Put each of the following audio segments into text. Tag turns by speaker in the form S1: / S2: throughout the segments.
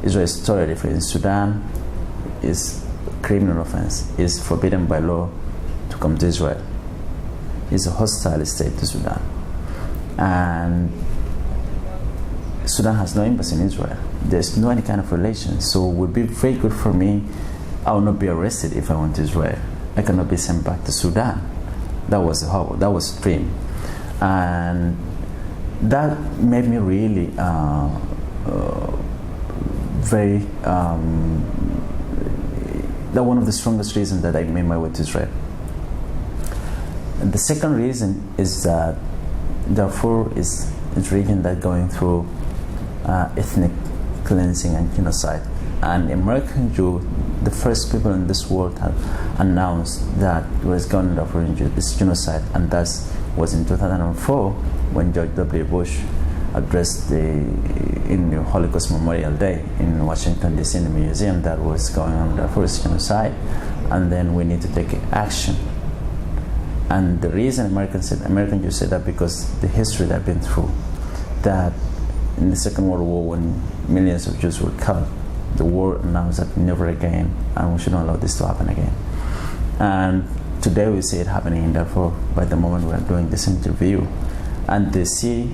S1: Israel's story in Sudan is criminal offense, is forbidden by law to come to Israel. It's a hostile state to Sudan. And Sudan has no embassy in Israel. There's no any kind of relation. So it would be very good for me. I will not be arrested if I went to Israel. I cannot be sent back to Sudan. That was horrible. That was a dream. And that made me really very that one of the strongest reasons that I made my way to Israel. And the second reason is that Darfur is a region that's going through ethnic cleansing and genocide. And American Jew, the first people in this world have announced that there was going Darfur is genocide, and that was in 2004 when George W. Bush addressed in the Holocaust Memorial Day in Washington, D.C. in the museum that was going on Darfur is genocide, and then we need to take action. And the reason American Jews said that because the history they've been through, that in the Second World War when millions of Jews were killed, the war announced that never again, and we shouldn't allow this to happen again. And today we see it happening in Darfur by the moment we are doing this interview. And they see,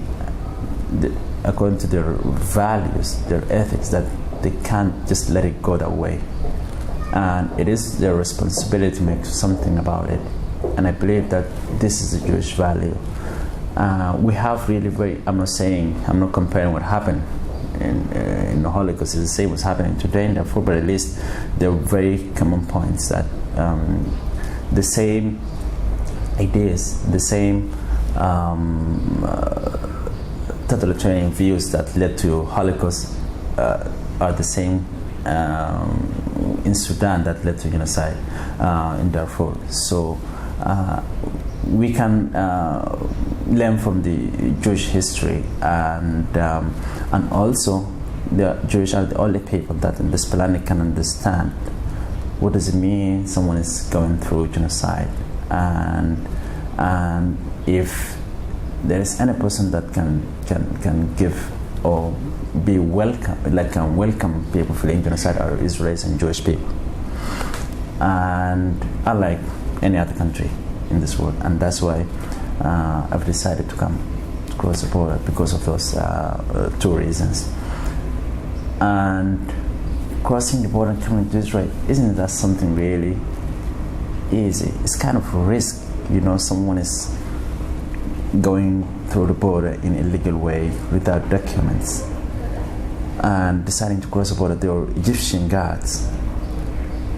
S1: according to their values, their ethics, that they can't just let it go that way. And it is their responsibility to make something about it. And I believe that this is a Jewish value. We have really I'm not comparing what happened in the Holocaust. It's the same what's happening today in Darfur, but at least there are very common points that the same ideas, the same totalitarian views that led to Holocaust are the same in Sudan that led to genocide in Darfur. So we can learn from the Jewish history, and also the Jewish are the only people that in this planet can understand what does it mean someone is going through genocide, and if there is any person that can give or be welcome, can welcome people fleeing genocide, are Israelis and Jewish people, and unlike any other country in this world. And that's why I've decided to come across the border, because of those two reasons. And crossing the border and coming to Israel, isn't that something really easy? It's kind of a risk, someone is going through the border in an illegal way without documents and deciding to cross the border. There are Egyptian guards.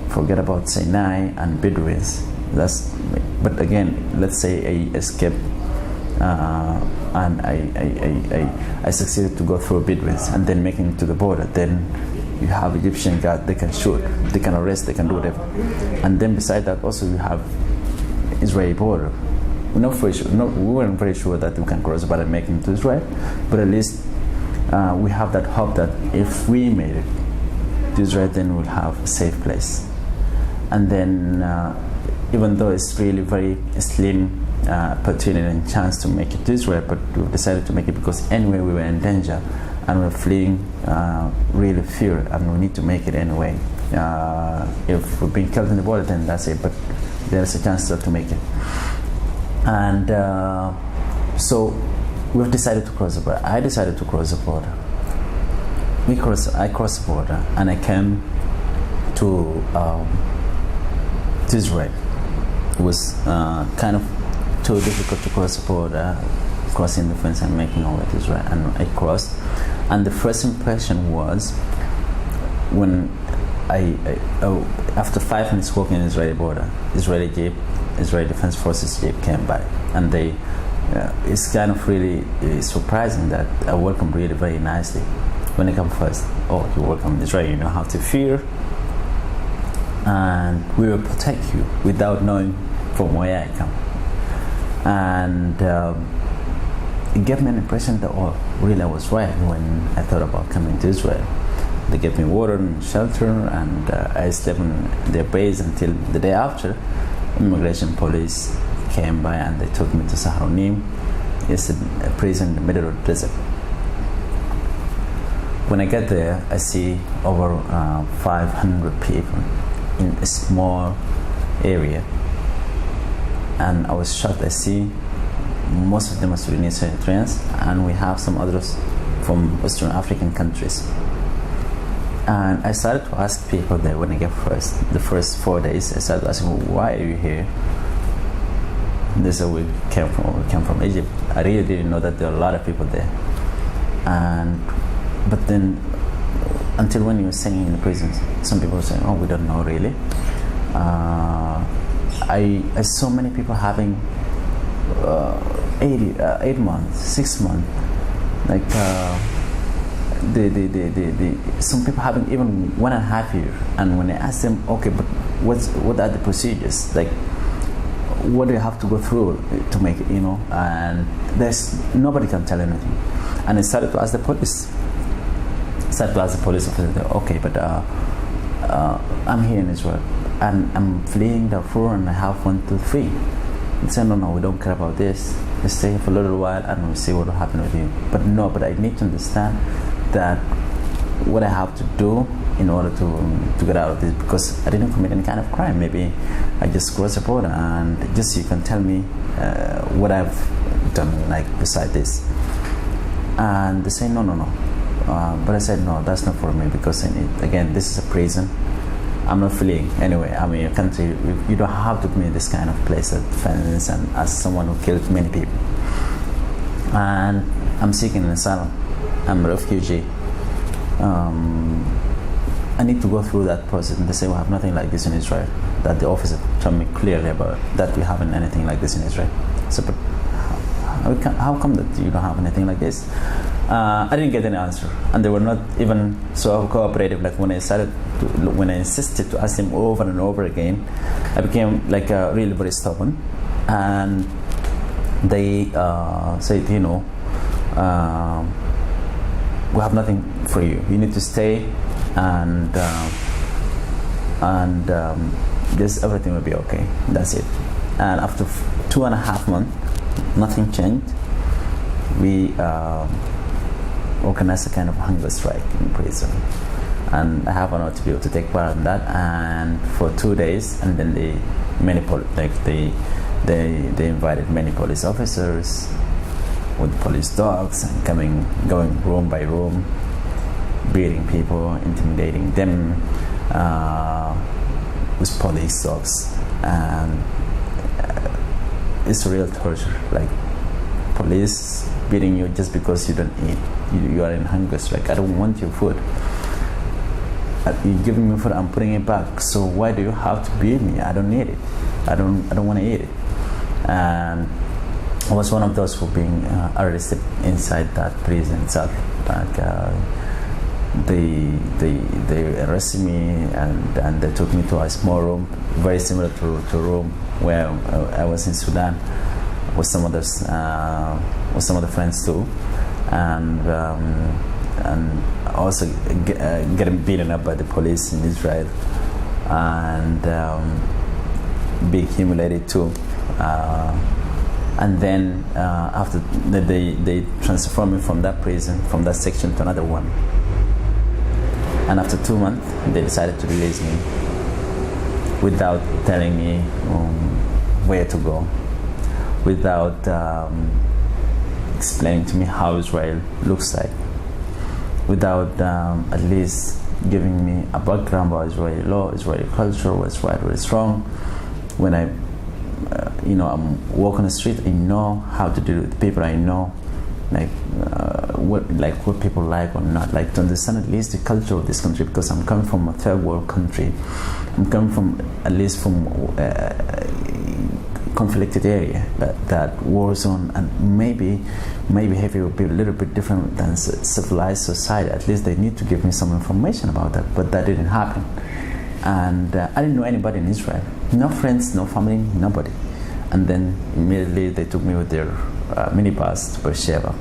S1: Forget about Sinai and Bedouins. But again, let's say I escaped and I succeeded to go through Bedouins and then making it to the border. Then you have Egyptian guards, they can shoot, they can arrest, they can do whatever. And then beside that also you have Israeli border. We weren't very sure that we can cross the border and make it to Israel, but at least we have that hope that if we made it to Israel, then we'll have a safe place. And then even though it's really very slim opportunity and chance to make it to Israel, but we decided to make it because anyway we were in danger and we're fleeing really fear, and we need to make it anyway. If we're being killed in the border, then that's it, but there's a chance to make it. And so we've decided to cross the border. I decided to cross the border. I crossed the border and I came to Israel. It was kind of too difficult to cross the border, crossing the fence and making all to Israel. And I crossed, and the first impression was when after 5 minutes walking in the Israeli border, Israeli Defense Forces jeep came by, and it's kind of really surprising that I welcomed really very nicely. When I come first, you welcome Israel, you know how to fear, and we will protect you without knowing from where I come. And it gave me an impression that, really I was right when I thought about coming to Israel. They gave me water and shelter, and I slept in their base until the day after. Immigration police came by and they took me to Saharonim. It's a prison in the middle of the desert. when I get there, I see over 500 people in a small area, and I was shocked. I see most of them are Sudanese Eritreans, and we have some others from Western African countries. And I started to ask people there when I get the first 4 days. I started asking, why are you here? They said, we came from Egypt. I really didn't know that there are a lot of people there. But then, until when you were staying in the prisons, some people were saying, oh, we don't know really. I saw many people having 8 months, 6 months, like some people having even 1.5 years. And when I asked them, okay, but what are the procedures? Like, what do you have to go through to make it, and nobody can tell anything. And I started to ask the police. Officer, okay, but I'm here in Israel, and I'm fleeing Darfur, and I have 1, 2, 3. They said, no, we don't care about this. You stay here for a little while, and we'll see what will happen with you. But I need to understand that what I have to do in order to get out of this, because I didn't commit any kind of crime. Maybe I just crossed the border, and just you can tell me what I've done, like beside this. And they say no. But I said no, that's not for me, because again, this is a prison. I'm not fleeing anyway. I'm in your country. You don't have to commit this kind of place of offense, and as someone who killed many people. And I'm seeking an asylum. I'm a refugee. I need to go through that process, and they say we have nothing like this in Israel. That the officer told me clearly about that we haven't anything like this in Israel. So, but how come that you don't have anything like this? I didn't get any answer, and they were not even so cooperative. Like when I insisted to ask them over and over again, I became like really very stubborn, and they said, we have nothing for you. You need to stay, and just everything will be okay. That's it. And after 2.5 months, nothing changed. We organized a kind of hunger strike in prison, and I have an honor to be able to take part in that. And for 2 days, and then they invited many police officers with police dogs and going room by room, beating people, intimidating them with police dogs, and it's real torture. Like police beating you just because you don't eat. You are in hunger strike. I don't want your food. You're giving me food. I'm putting it back. So why do you have to beat me? I don't need it. I don't want to eat it. And I was one of those who being arrested inside that prison itself. Like they arrested me, and they took me to a small room, very similar to a room where I was in Sudan with some other friends too, and also getting beaten up by the police in Israel, and being humiliated too. And then after they transferred me from that prison, from that section to another one. And after 2 months, they decided to release me without telling me where to go, without explaining to me how Israel looks like, without at least giving me a background about Israeli law, Israeli culture, what's right, what's wrong. When I'm walking the street, I know how to deal with people. I know what people like or not, like to understand at least the culture of this country, because I'm coming from a third world country. I'm coming from conflicted area, that war zone, and maybe my behavior will be a little bit different than civilized society. At least they need to give me some information about that, but that didn't happen. And I didn't know anybody in Israel, no friends, no family, nobody. And then immediately they took me with their minibus to Beersheba,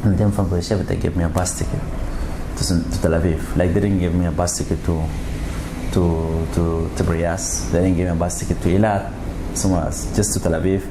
S1: and then from Beersheba they gave me a bus ticket to Tel Aviv. Like they didn't give me a bus ticket to Brias, they didn't give me a bus ticket to Eilat, somewhere else, just to Tel Aviv.